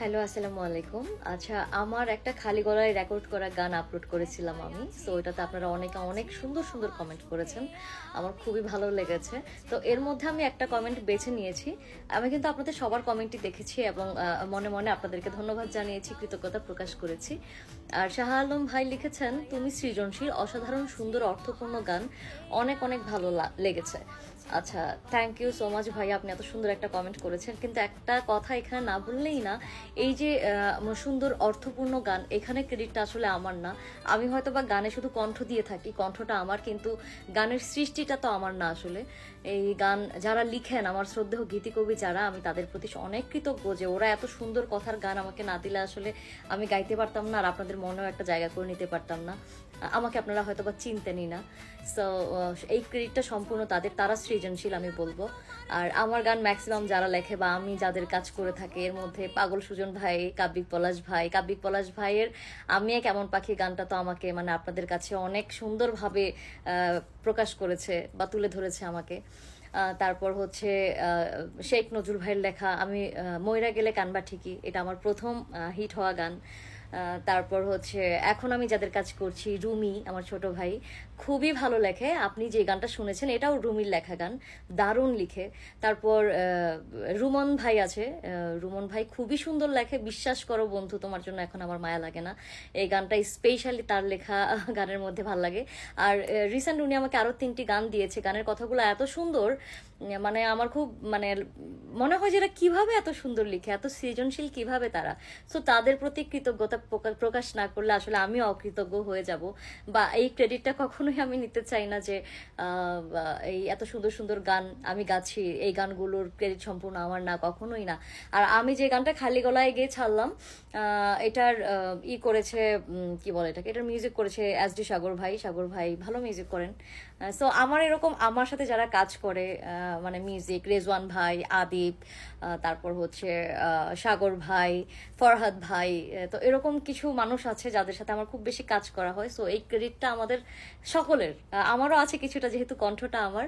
Hello, আসসালামু আলাইকুম। আচ্ছা, আমার একটা খালি গলায় রেকর্ড করা গান আপলোড করেছিলাম আমি। সো এটাতে আপনারা অনেকে অনেক সুন্দর, সুন্দর কমেন্ট করেছেন। আমার খুবই ভালো লেগেছে। তো এর মধ্যে আমি একটা কমেন্ট বেছে নিয়েছি। আমি কিন্তু আপনাদের সবার কমেন্টই দেখেছি এবং মনে, মনে আপনাদেরকে ধন্যবাদ জানিয়েছি, কৃতজ্ঞতা প্রকাশ করেছি। আর শাহ আলম ভাই লিখেছেন, "তুমি সৃজনশীল, অসাধারণ সুন্দর অর্থপূর্ণ গান। অনেক, অনেক ভালো লেগেছে।" আচ্ছা, থ্যাংক ইউ সো মাচ ভাই, আপনি এত সুন্দর একটা কমেন্ট করেছেন। কিন্তু একটা কথা এখানে না বললেই না, এই যে সুন্দর অর্থপূর্ণ গান, এখানে ক্রেডিটটা আসলে আমার না। আমি হয়তো বা গানে শুধু কণ্ঠ দিয়ে থাকি, কণ্ঠটা আমার, কিন্তু গানের সৃষ্টিটা তো আমার না আসলে। এই গান যারা লিখেন, আমার শ্রদ্ধেয় গীতিকবি যারা, আমি তাদের প্রতি অনেক কৃতজ্ঞ যে ওরা এত সুন্দর কথার গান আমাকে না দিলে আসলে আমি গাইতে পারতাম না, আর আপনাদের মনেও একটা জায়গা করে নিতে পারতাম না। আমাকে আপনারা হয়তো বা চিনতেনই না। সো এই ক্রেডিটটা সম্পূর্ণ তাদের, তারা সৃজনশীল আমি বলবো। আর আমার গান ম্যাক্সিমাম যারা লেখে বা আমি যাদের কাজ করে থাকি, এর মধ্যে পাগল সুজন ভাই, কাব্যিক পলাশ ভাই, কাব্যিক পলাশ ভাইয়ের "আমি এক এমন পাখি" গানটা তো আমাকে আপনাদের কাছে অনেক সুন্দরভাবে প্রকাশ করেছে বা তুলে ধরেছে আমাকে। তারপর হচ্ছে শেখ নজরুল ভাইয়ের লেখা "আমি মইরা গেলে কানবা ঠিকই", এটা আমার প্রথম হিট হওয়া গান। তারপর হচ্ছে এখন আমি যাদের কাজ করছি, রুমি আমার ছোট ভাই খুবই ভালো লেখে। আপনি যে গানটা শুনেছেন এটাও রুমির লেখা গান, দারুণ লিখে। তারপর রুমন ভাই আছে, রুমন ভাই খুবই সুন্দর লেখে। "বিশ্বাস করো বন্ধু, তোমার জন্য এখন আমার মায়া লাগে না", এই গানটা স্পেশালি তার লেখা গানের মধ্যে ভাল লাগে। আর রিসেন্ট উনি আমাকে আরও 3টি গান দিয়েছে, গানের কথাগুলো এত সুন্দর, আমার খুব মনে হয় যে এরা কিভাবে এত সুন্দর লিখে, এত সৃজনশীল কিভাবে তারা। সো তাদের প্রতি কৃতজ্ঞতা প্রকাশ না করলে আসলে আমিও অকৃতজ্ঞ হয়ে যাব, বা এই ক্রেডিটটা কখনোই আমি নিতে চাই না যে এই এত সুন্দর সুন্দর গান আমি গাচ্ছি, এই গানগুলোর ক্রেডিট সম্পূর্ণ আমার না, কখনোই না। আর আমি যে গানটা খালি গলায় গিয়ে ছাড়লাম, এটার করেছে, কি বলে এটাকে, এটার মিউজিক করেছে SD সাগর ভাই। সাগর ভাই ভালো মিউজিক করেন। সো আমার এরকম আমার সাথে যারা কাজ করে, মিউজিক, রেজওয়ান ভাই, আদিব, তারপর হচ্ছে সাগর ভাই, ফরহাদ ভাই, তো এরকম কিছু মানুষ আছে যাদের সাথে আমার খুব বেশি কাজ করা হয়। সো এই ক্রেডিটটা আমাদের সকলের, আমারও আছে কিছুটা, যেহেতু কণ্ঠটা আমার।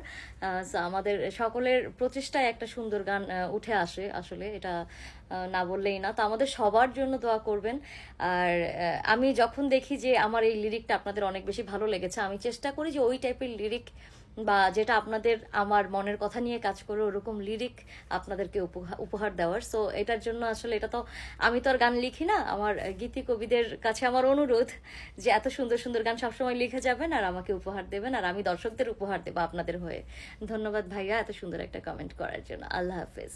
সো আমাদের সকলের প্রচেষ্টায় একটা সুন্দর গান উঠে আসে আসলে, এটা না বললেই না। তো আমাদের সবার জন্য দোয়া করবেন। আর আমি যখন দেখি যে আমার এই লিরিকটা আপনাদের অনেক বেশি ভালো লেগেছে, আমি চেষ্টা করি যে ওই টাইপের লিরিক, বা যেটা আপনাদের আমার মনের কথা নিয়ে কাজ করে ওরকম লিরিক আপনাদেরকে উপহার দেওয়ার। সো এটার জন্য আসলে, এটা তো আমি তো আর গান লিখি না, আমার গীতি কবিদের কাছে আমার অনুরোধ যে এত সুন্দর সুন্দর গান সবসময় লিখে যাবেন আর আমাকে উপহার দেবেন, আর আমি দর্শকদের উপহার দেবো আপনাদের হয়ে। ধন্যবাদ ভাইয়া এত সুন্দর একটা কমেন্ট করার জন্য। আল্লাহ হাফেজ।